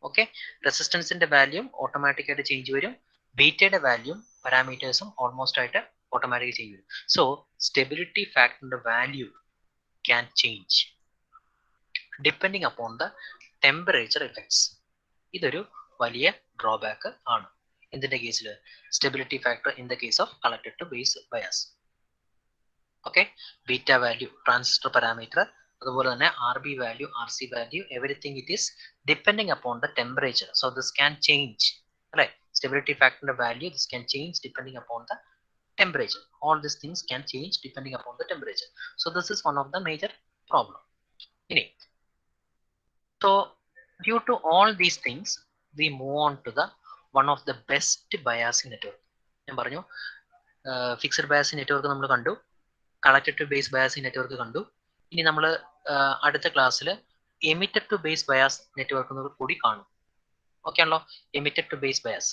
ഓക്കെ, റെസിസ്റ്റൻസിന്റെ വാല്യൂ ഓട്ടോമാറ്റിക് ആയിട്ട് ചേഞ്ച് വരും, ബീറ്റയുടെ വാല്യൂ പാരാമീറ്റേഴ്സും ഓൾമോസ്റ്റ് ആയിട്ട് ഓട്ടോമാറ്റിക് ചേഞ്ച് വരും. സോ സ്റ്റെബിലിറ്റി ഫാക്ടറിന്റെ value can change depending upon the temperature effects. ഇതൊരു വലിയ ഡ്രോബാക്ക് ആണ് എന്തിന്റെ കേസിൽ? Stability factor in the case of collector to base bias. Okay, beta value, transistor parameter, അതുപോലെ തന്നെ RB value, RC value, everything it is depending upon the temperature. So this can change, right? Stability factor value, this can change depending upon the temperature. All these things can change depending upon the temperature. So this is one of the major problem. So due to all these things, we move on to the one of the best biasing network. ഞാൻ പറഞ്ഞു fixed biasing network നമ്മൾ കണ്ടു, collector to base biasing network കണ്ടു. ഇനി നമ്മൾ അടുത്ത ക്ലാസ്സിൽ emitter to base bias network കൂടി കാണും. ഓക്കെ ആണല്ലോ, emitter to base bias.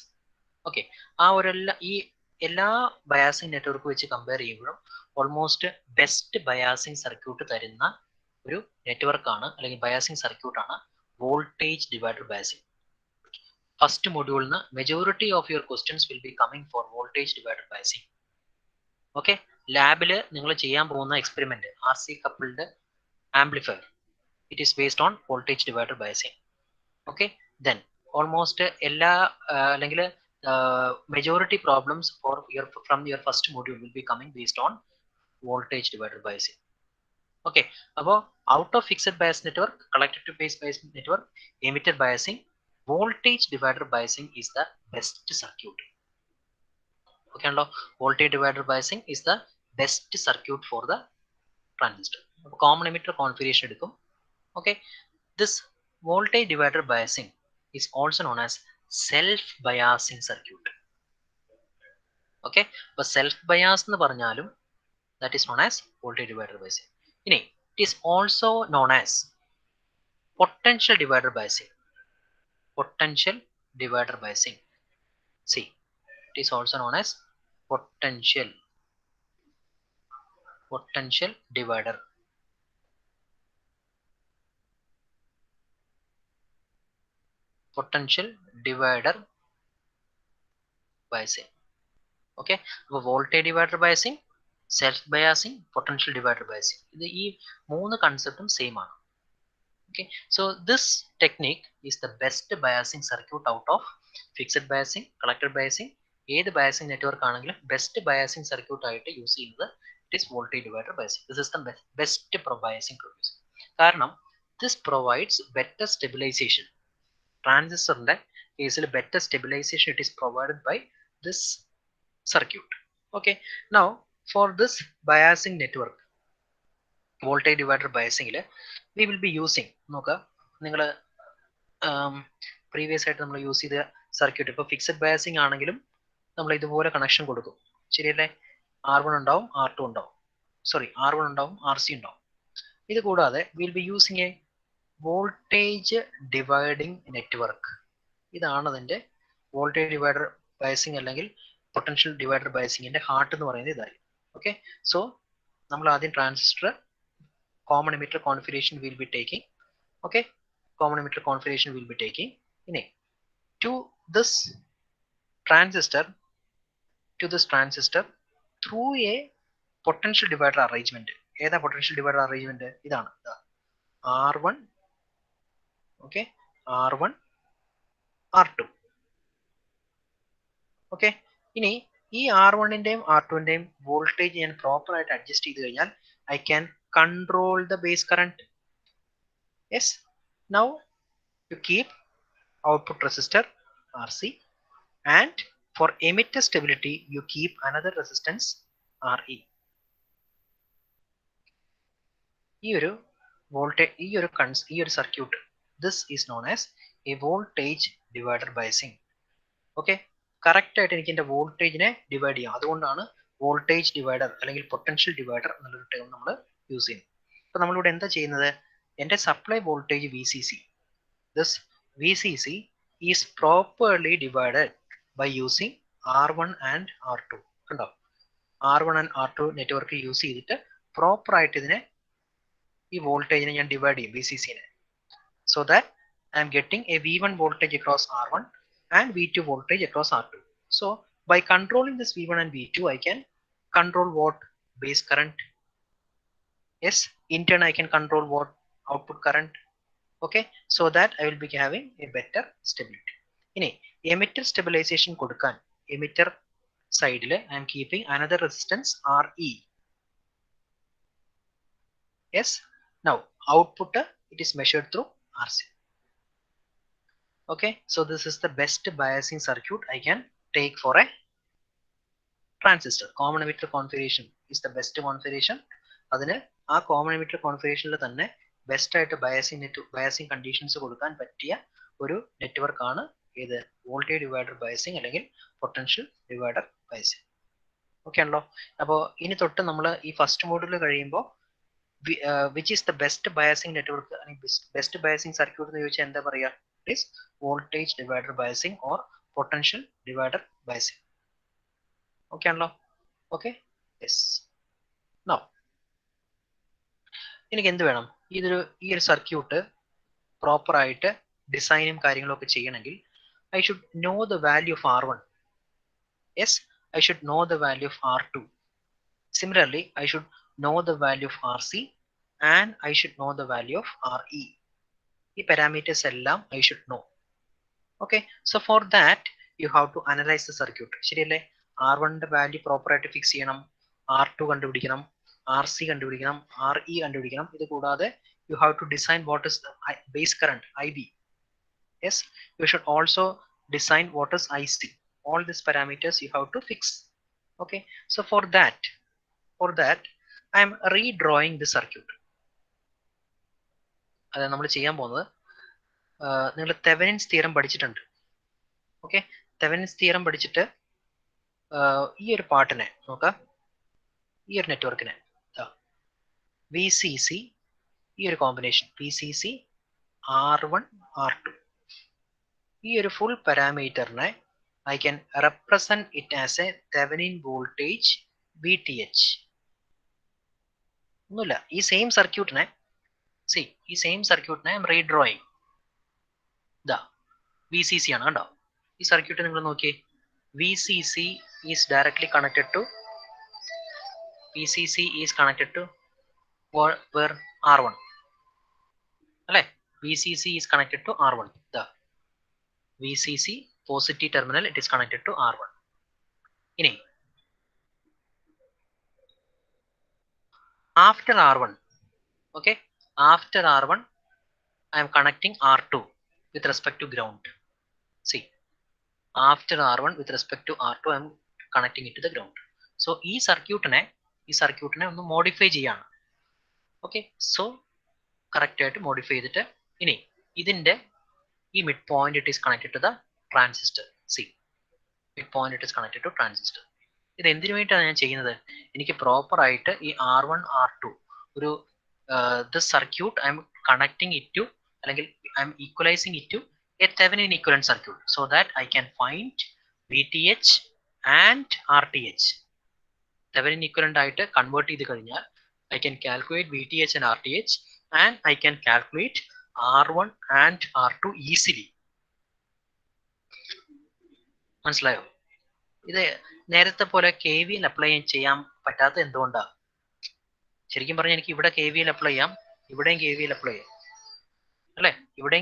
Okay, ആ ഈ എല്ലാ ബയാസിംഗ് നെറ്റ്വർക്ക് വെച്ച് കമ്പയർ ചെയ്യുമ്പോഴും ഓൾമോസ്റ്റ് ബെസ്റ്റ് ബയാസിംഗ് സർക്യൂട്ട് തരുന്ന ഒരു നെറ്റ്വർക്കാണ് അല്ലെങ്കിൽ ബയാസിംഗ് സർക്യൂട്ടാണ് വോൾട്ടേജ് ഡിവൈഡർ ബയാസിംഗ്. ഫസ്റ്റ് മൊഡ്യൂളിന് majority of your questions will be coming for voltage divider biasing. Okay, ലാബിൽ നിങ്ങൾ ചെയ്യാൻ പോകുന്ന experiment RC coupled amplifier, it is based on voltage divider biasing. Okay, then almost എല്ലാ അല്ലെങ്കിൽ majority problems from your first module will be coming based on voltage divider biasing. Okay, അപ്പോൾ out of fixed bias network, collector to base bias network, emitter biasing, voltage divider biasing is the best circuit. Okay ആണല്ലോ, voltage divider biasing is the best circuit for the transistor. Common emitter configuration എടുക്കും. Okay, this voltage divider biasing is also known as self biasing circuit. Okay, അപ്പോൾ self bias എന്ന് പറഞ്ഞാലും that is known as voltage divider biasing. ഇനി it is also known as potential divider biasing. Potential divider biasing. See, it is also known as potential divider. Potential divider biasing. Okay, അപ്പോൾ voltage divider biasing, self biasing, potential divider biasing, ഇത് ഈ മൂന്ന് കൺസെപ്റ്റും same ആണ്. Okay, so this technique is the best biasing circuit out of fixed biasing, collector biasing. ഏത് biasing network ആണെങ്കിലും best biasing circuit ആയിട്ട് use ചെയ്യുന്നത് it is voltage divider biasing. This is the best biasing produce. കാരണം this provides better stabilization. ട്രാൻസിസ്റ്ററിന്റെ കേസിൽ better stabilization it is provided by this circuit. Okay, now for this biasing network, voltage divider ബയാസിംഗിൽ we will be using, നോക്കുക നിങ്ങൾ previous ആയിട്ട് നമ്മൾ use ചെയ്ത circuit, ഇപ്പോൾ ഫിക്സഡ് ബയാസിംഗ് ആണെങ്കിലും നമ്മൾ ഇതുപോലെ കണക്ഷൻ കൊടുക്കും, ശരിയല്ലേ? R1 ഉണ്ടാവും, R2 ഉണ്ടാവും, R1 ഉണ്ടാവും, RC ഉണ്ടാവും. ഇത് കൂടാതെ will be using A voltage dividing network. ഇതാണ് അതിൻ്റെ വോൾട്ടേജ് ഡിവൈഡർ ബയാസിംഗ് അല്ലെങ്കിൽ പൊട്ടൻഷ്യൽ ഡിവൈഡർ ബയാസിംഗിന്റെ ഹാർട്ട് എന്ന് പറയുന്നത് ഇതായിരിക്കും. ഓക്കെ, സോ നമ്മൾ ആദ്യം transistor common emitter configuration will be taking. Okay, common emitter configuration will be taking. To this transistor through a potential divider arrangement. ഏതാ potential divider arrangement? ഇതാണ് R1, okay, R1, R2. Okay, ഇനി ഈ R1ന്റെയും R2ന്റെയും voltage ഞാൻ proper ആയിട്ട് adjust ചെയ്ത് കഴിഞ്ഞാൽ I can control the base current. Yes, now you keep output resistor RC, and for emitter stability you keep another resistance RE. ഈ ഒരു voltage ഈ ഒരു circuit this is known as a voltage divider biasing. Okay, correct ആയിട്ട് എനിക്ക് എൻ്റെ വോൾട്ടേജിനെ divide ചെയ്യാം. അതുകൊണ്ടാണ് വോൾട്ടേജ് ഡിവൈഡർ അല്ലെങ്കിൽ പൊട്ടൻഷ്യൽ ഡിവൈഡർ എന്നുള്ളൊരു ടേം നമ്മൾ യൂസ് ചെയ്യുന്നത്. അപ്പോൾ നമ്മളിവിടെ എന്താ ചെയ്യുന്നത്, എൻ്റെ supply voltage VCC, this VCC is properly divided by using R1 and R2. കണ്ടോ, R1 and R2 network use ചെയ്തിട്ട് പ്രോപ്പർ ആയിട്ട് ഇതിനെ ഈ വോൾട്ടേജിനെ ഞാൻ ഡിവൈഡ് ചെയ്യും VCCനെ. So that I am getting A V1 voltage across R1 and V2 voltage across R2. So by controlling this V1 and V2, I can control what? Base current. Yes, in turn I can control what? Output current. Okay, so that I will be having a better stability. ഇനി emitter stabilization കൊടുക്കാൻ emitter side I am keeping another resistance RE. Yes, now output it is measured through RC. Okay, so this is the best biasing circuit I can take for a transistor. Common emitter configuration is the best configuration. അതിന് ആ common emitter configuration തന്നെ best ആയിട്ട് biasing conditions കൊടുക്കാൻ പറ്റിയ ഒരു network ആണ് ഇത് voltage divider biasing അല്ലെങ്കിൽ പൊട്ടൻഷ്യൽ ഡിവൈഡർ ബയസിംഗ്. ഓക്കെ ആണല്ലോ. അപ്പോൾ ഇനി തൊട്ട് നമ്മൾ ഈ ഫസ്റ്റ് മോഡ്യൂൾ കഴിയുമ്പോൾ which is the best biasing network അല്ലെങ്കിൽ ബെസ്റ്റ് ബയസിംഗ് സർക്യൂട്ട് എന്ന് ചോദിച്ചാൽ എന്താ പറയുക? Is voltage divider biasing or potential divider biasing. Okay ആണല്ലോ. Okay, yes. Now എനിക്ക് എന്ത് വേണം, ഈ ഒരു സർക്യൂട്ട് പ്രോപ്പർ ആയിട്ട് ഡിസൈനും കാര്യങ്ങളൊക്കെ ചെയ്യണമെങ്കിൽ I should know the value of R1. Yes, I should know the value of R2. Similarly, I should know the value of RC and I should know the value of RE. ഈ parameters എല്ലാം I should know. Okay, so for that you have to analyze the circuit. ശരിയല്ലേ? R1 ന്റെ value proper ആയിട്ട് fix ചെയ്യണം, R2 കണ്ടുപിടിക്കണം, RC കണ്ടുപിടിക്കണം, RE കണ്ടുപിടിക്കണം. ഇത് കൂടാതെ you have to design what is the base current IB. Yes, you should also design what is IC. All these parameters you have to fix. Okay, so for that I am redrawing the circuit. അത് നമ്മൾ ചെയ്യാൻ പോകുന്നത്, നിങ്ങൾ Thevenin's theorem പഠിച്ചിട്ടുണ്ട്. Okay, Thevenin's theorem പഠിച്ചിട്ട് ഈ ഒരു പാർട്ടിനെ നോക്കാം, ഈ ഒരു നെറ്റ്വർക്കിനെ VCC, ഈ ഒരു കോമ്പിനേഷൻ VCC R1 R2, ഈ ഒരു full പാരാമീറ്ററിനെ I can represent it as a Thevenin voltage VTH. ഒന്നുമില്ല, ഈ സെയിം സർക്യൂട്ടിനെ ഈ സെയിം സർക്യൂട്ടിനെ ഐ എം റീഡ്രോയിങ്. ഇതാ VCC ആണ് കണ്ടോ. ഈ സർക്യൂട്ട് നിങ്ങൾ നോക്കിയേ, VCC is directly connected to where R1 അല്ലേ? VCC is connected to R1. The VCC positive terminal, it is connected to R1. ഇനി after R1, okay, after R1 I am connecting R2 with respect to ground. See, after R1 with respect to R2 I am connecting it to the ground. So ഈ സർക്യൂട്ടിനെ ഒന്ന് modify ചെയ്യാണ്. Okay, so correct ആയിട്ട് modify ചെയ്തിട്ട് ഇനി ഇതിന്റെ ഈ mid point it is connected to the transistor. C, mid point it is connected to transistor. ഇത് എന്തിനു വേണ്ടിയിട്ടാണ് ഞാൻ ചെയ്യുന്നത്? എനിക്ക് പ്രോപ്പർ ആയിട്ട് ഈ R1 R2 ഒരു this circuit I am connecting it to, അല്ലെങ്കിൽ I am equalising it to a Thevenin equivalent circuit, so that I can find VTH and RTH. Thevenin equivalent ആയിട്ട് കൺവേർട്ട് ചെയ്ത് കഴിഞ്ഞാൽ I can calculate VTH and RTH and I can calculate R1 and R2 easily. മനസ്സിലായോ? ഇത് നേരത്തെ പോലെ KVL apply ചെയ്യാൻ പറ്റാത്ത എന്തുകൊണ്ടാണ്? ശരിക്കും പറഞ്ഞാൽ എനിക്ക് ഇവിടെ KVL അപ്ലൈ ചെയ്യാം, ഇവിടെയും KVL അപ്ലൈ ചെയ്യാം അല്ലെ? ഇവിടെ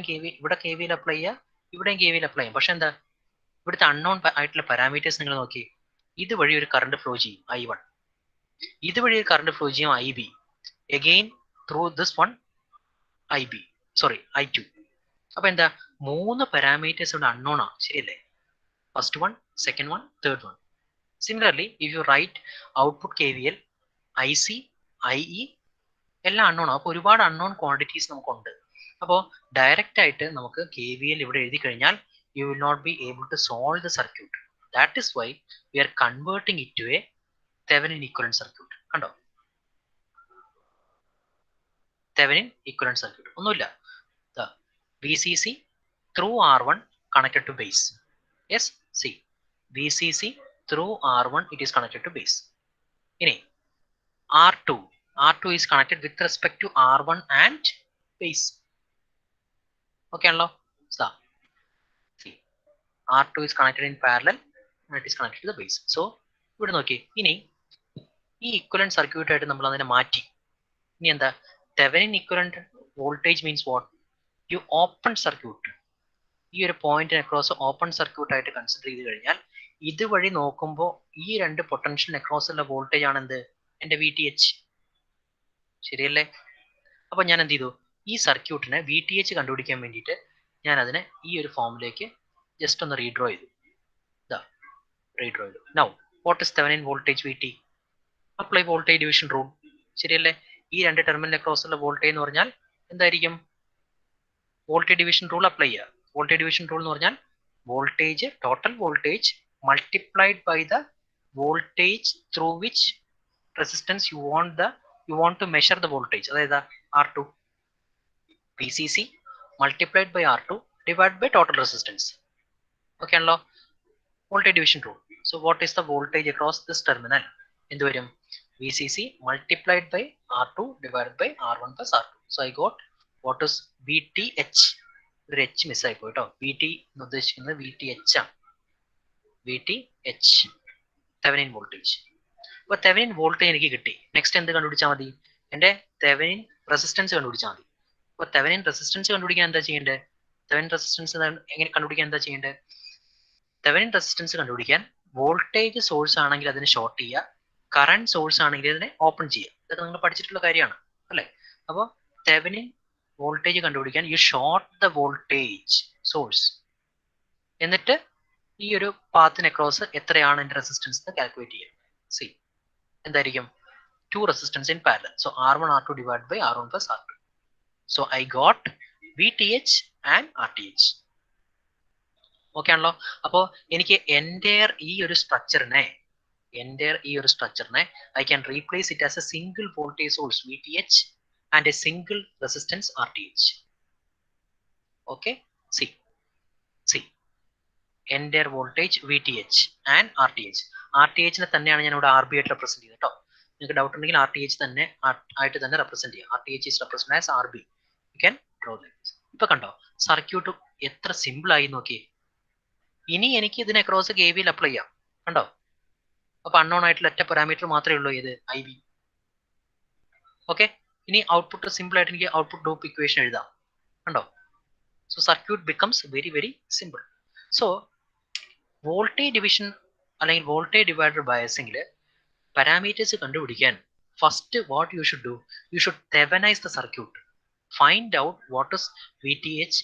KVL അപ്ലൈ ചെയ്യാം, ഇവിടെയും KVL അപ്ലൈ ചെയ്യാം. പക്ഷെ എന്താ, ഇവിടുത്തെ അൺനോൺ ആയിട്ടുള്ള പാരാമീറ്റേഴ്സ് നിങ്ങൾ നോക്കി. ഇതുവഴി ഒരു കറണ്ട് ഫ്ലോ ചെയ്യും I1, ഇതുവഴി ഒരു കറണ്ട് ഫ്ലോ ചെയ്യും IB, again through this one I2. അപ്പൊ എന്താ, 3 പാരാമീറ്റേഴ്സ് ഇവിടെ അൺനോൺ ആണ്, ശരിയല്ലേ? First one, second one, third one. Similarly, if you write output KVL, IC, IE എല്ലാം അൺനോൺ. അപ്പോൾ ഒരുപാട് അൺനോൺ ക്വാണ്ടിറ്റീസ് നമുക്കുണ്ട്. അപ്പോൾ ഡയറക്റ്റ് ആയിട്ട് നമുക്ക് KVL ഇവിടെ എഴുതി കഴിഞ്ഞാൽ you will not be able to solve the circuit. That is why we are converting it to a Thevenin equivalent circuit. കണ്ടോ? Thevenin equivalent circuit. ഒന്നുമില്ല. VCC through R1 connected to base. Yes, see. VCC through R1 it is connected to base. ഇനി R2 is connected with respect to R1 and base. Okay ആണല്ലോ? See, R2 is connected in parallel and it is connected to the base. So ഇവിടെ നോക്കി. ഇനി ഈ equivalent circuit ആയിട്ട് നമ്മൾ അതിനെ മാറ്റി. ഇനി എന്താ? Thevenin equivalent voltage means what? You open circuit. ഈ ഒരു പോയിന്റിനെ അക്രോസ് ഓപ്പൺ സർക്യൂട്ട് ആയിട്ട് കൺസിഡർ ചെയ്ത് കഴിഞ്ഞാൽ ഇതുവഴി നോക്കുമ്പോൾ ഈ രണ്ട് പൊട്ടൻഷ്യലിന് അക്രോസ് ഉള്ള വോൾട്ടേജ് ആണ് എന്ത്? എന്റെ VTH. ശരിയല്ലേ? അപ്പൊ ഞാൻ എന്ത് ചെയ്തു? ഈ സർക്യൂട്ടിനെ VTH കണ്ടുപിടിക്കാൻ വേണ്ടിയിട്ട് ഞാൻ അതിനെ ഈ ഒരു ഫോമിലേക്ക് ജസ്റ്റ് ഒന്ന് റീഡ്രോ ചെയ്തു. റീഡ്രോ ചെയ്തു. Now what is Thevenin voltage VT? Apply voltage division rule. ശരിയല്ലേ? ഈ രണ്ട് ടെർമിനൽ അക്രോസ് ഉള്ള വോൾട്ടേജ് എന്ന് പറഞ്ഞാൽ എന്തായിരിക്കും? വോൾട്ടേജ് ഡിവിഷൻ റൂൾ അപ്ലൈ ചെയ്യുക. വോൾട്ടേജ് ഡിവിഷൻ റൂൾ എന്ന് പറഞ്ഞാൽ voltage, total voltage multiplied by the voltage through which resistance you want to measure the voltage. അതായത് R2. VCC multiplied by R2 divided by total resistance. Okay ആണല്ലോ? Voltage division rule. So what is the voltage across this terminal? എന്ത് വരും? VCC multiplied by R2 divided by R1 plus R2. So I got what is VTH. ഒരു H miss ആയി പോയിട്ടോ. VT എന്ന് ഉദ്ദേശിക്കുന്നത് VTH ആണ്. VTH Thevenin voltage. അപ്പൊ Thevenin voltage എനിക്ക് കിട്ടി. നെക്സ്റ്റ് എന്ത് കണ്ടുപിടിച്ചാൽ മതി? എന്റെ Thevenin റെസിസ്റ്റൻസ് കണ്ടുപിടിച്ചാൽ മതി. അപ്പൊ Thevenin റെസിസ്റ്റൻസ് കണ്ടുപിടിക്കാൻ എന്താ ചെയ്യേണ്ടത്? Thevenin റെസിസ്റ്റൻസ് എങ്ങനെ കണ്ടുപിടിക്കാൻ എന്താ ചെയ്യേണ്ടത്? Thevenin റെസിസ്റ്റൻസ് കണ്ടുപിടിക്കാൻ വോൾട്ടേജ് സോഴ്സ് ആണെങ്കിൽ അതിനെ ഷോർട്ട് ചെയ്യുക, കറണ്ട് സോഴ്സ് ആണെങ്കിൽ അതിനെ ഓപ്പൺ ചെയ്യുക. ഇതൊക്കെ നിങ്ങൾ പഠിച്ചിട്ടുള്ള കാര്യമാണ് അല്ലെ? അപ്പോൾ Thevenin വോൾട്ടേജ് കണ്ടുപിടിക്കാൻ you short the voltage source, എന്നിട്ട് ഈ ഒരു പാത്തിന് അക്രോസ് എത്രയാണ് എന്റെ റെസിസ്റ്റൻസ് എന്ന് കാൽക്കുലേറ്റ് ചെയ്യുക. സി എന്തായിരിക്കും? 2 resistance in parallel. So R1 R2 divided by R1 plus R2. So I got VTH and RTH. Okay ആണല്ലോ? അപ്പോൾ എനിക്ക് എൻറ്റയർ ഈ ഒരു സ്ട്രക്ചറിനെ I can replace it as a single voltage source VTH and a single resistance RTH. Okay, see entire voltage VTH and RTH. RTH നെ തന്നെയാണ് ഞാൻ ഇവിടെ RB ആയിട്ട് റെപ്രസെന്റ് ചെയ്തത് കേട്ടോ. നിങ്ങൾക്ക് ഡൗട്ട് ഉണ്ടെങ്കിൽ RTH തന്നെ ആയിട്ട് തന്നെ റെപ്രസെന്റ് ചെയ്യാം. RTH is represented as RB. You can draw that. ഇപ്പൊ കണ്ടോ സർക്യൂട്ട് എത്ര സിമ്പിൾ ആയി നോക്കിയേ. ഇനി എനിക്ക് ഇതിനെ ക്രോസ് KVL അപ്ലൈ ചെയ്യാം. കണ്ടോ? അപ്പൊ അൺനോൺ ആയിട്ടുള്ള ഒറ്റ പാരാമീറ്റർ മാത്രമേ ഉള്ളൂ ഇത് IB. ഓക്കെ, ഇനി ഔട്ട്പുട്ട് സിമ്പിൾ ആയിട്ട് എനിക്ക് ഔട്ട്പുട്ട് ലൂപ്പ് ഇക്വേഷൻ എഴുതാം. കണ്ടോ? So circuit becomes very very simple. So voltage division അല്ലെങ്കിൽ വോൾട്ടേജ് ഡിവൈഡർ ബയസിംഗിൽ പാരാമീറ്റേഴ്സ് കണ്ടുപിടിക്കാൻ first what you should do, you should thevenise the circuit, find out what is VTH,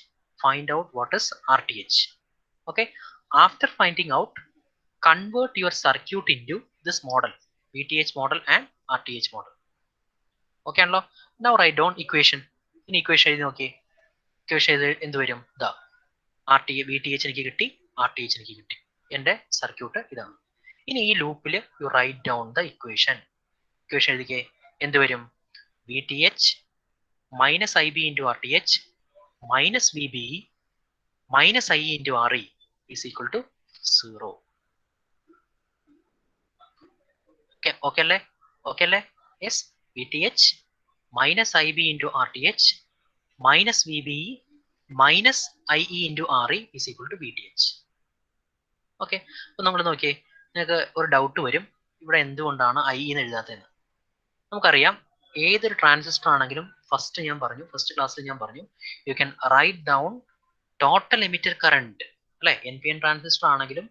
find out what is RTH. Okay, after finding out, convert your circuit into this model, VTH model and RTH model. Okay ആണല്ലോ? Now write down equation. ഇനി equation എഴുതി നോക്കിയേ. Equation എന്ത് വരും? VTH എനിക്ക് കിട്ടി, RTH എനിക്ക് കിട്ടി. എന്റെ സർക്യൂട്ട് ഇതാണ്. ഇനി ഈ ലൂപ്പിൽ you write down the equation. Equation എഴുതിക്കേ. എന്ത് വരും? VTH minus IB into RTH minus VBE minus IE into RE is equal to 0. Okay അല്ലേ? Yes, VTH minus IB into RTH minus VBE minus IE into RE is equal to VTH. Okay, അപ്പൊ നമ്മൾ നോക്കിയേ, നിങ്ങൾക്ക് ഒരു doubt വരും, ഇവിടെ എന്തുകൊണ്ടാണ് IE എന്ന് എഴുതാത്തതെന്ന്. നമുക്കറിയാം, ഏതൊരു ട്രാൻസിസ്റ്റർ ആണെങ്കിലും ഫസ്റ്റ് ക്ലാസ്സിൽ ഞാൻ പറഞ്ഞു U can write down total emitter current അല്ലെ. NPN ട്രാൻസിസ്റ്റർ ആണെങ്കിലും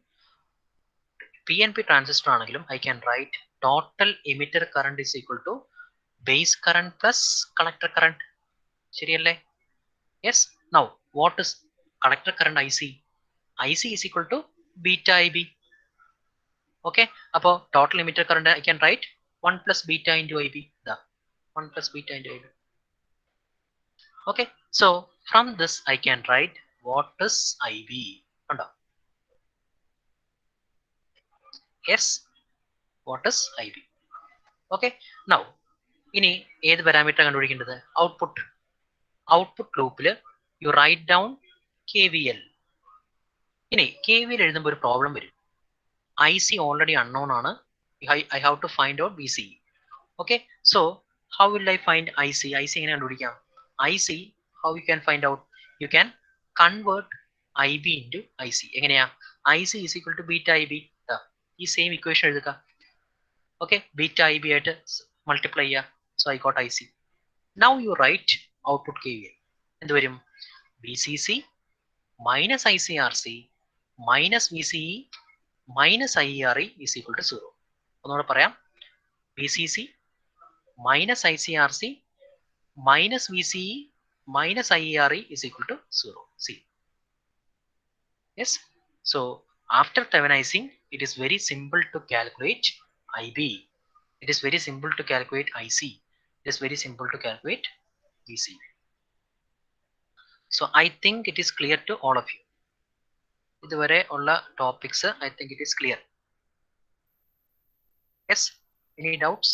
PNP ട്രാൻസിസ്റ്റർ ആണെങ്കിലും I can write total emitter current is equal to base current plus collector current. ശരിയല്ലേ? Yes. Now what is collector current IC? IC is equal to beta IB. Okay, അപ്പോൾ total emitter current I can write 1 plus beta into IB. 1 plus beta into IB. Okay, so from this I can write what is IB. Kando? Yes, what is IB? Okay, now ഇനി ഏത് parameter കണ്ടുപിടിക്കേണ്ടത്? Output. Output ലൂപ്പിൽ you write down KVL. ഇനി KVL എഴുതുമ്പോൾ ഒരു problem വരും. IC already unknown ആണ്. I have to find out VCE. Okay, so how will I find IC? IC എങ്ങനെ കണ്ടുപിടിക്കാം? IC, how you can find out? You can convert IB into IC. എങ്ങനെയാ? IC is equal to beta IB. ഈ same equation എഴുതുക. Okay, beta IB ആയിട്ട് multiply ചെയ്യുക. So I got IC. Now you write output KVL. എന്ത് വരും? VCC minus ICRC minus VCE minus IERE is equal to 0. ഒന്നുകൂടെ പറയാം. VCC minus ICRC minus VCE minus IERE is equal to 0. See. Yes. So after Thevenizing, it is very simple to calculate IB. It is very simple to calculate IC. It is very simple to calculate VC. So I think it is clear to all of you. ഇതുവരെ ഉള്ള topics, I think it is clear. Yes. Any doubts?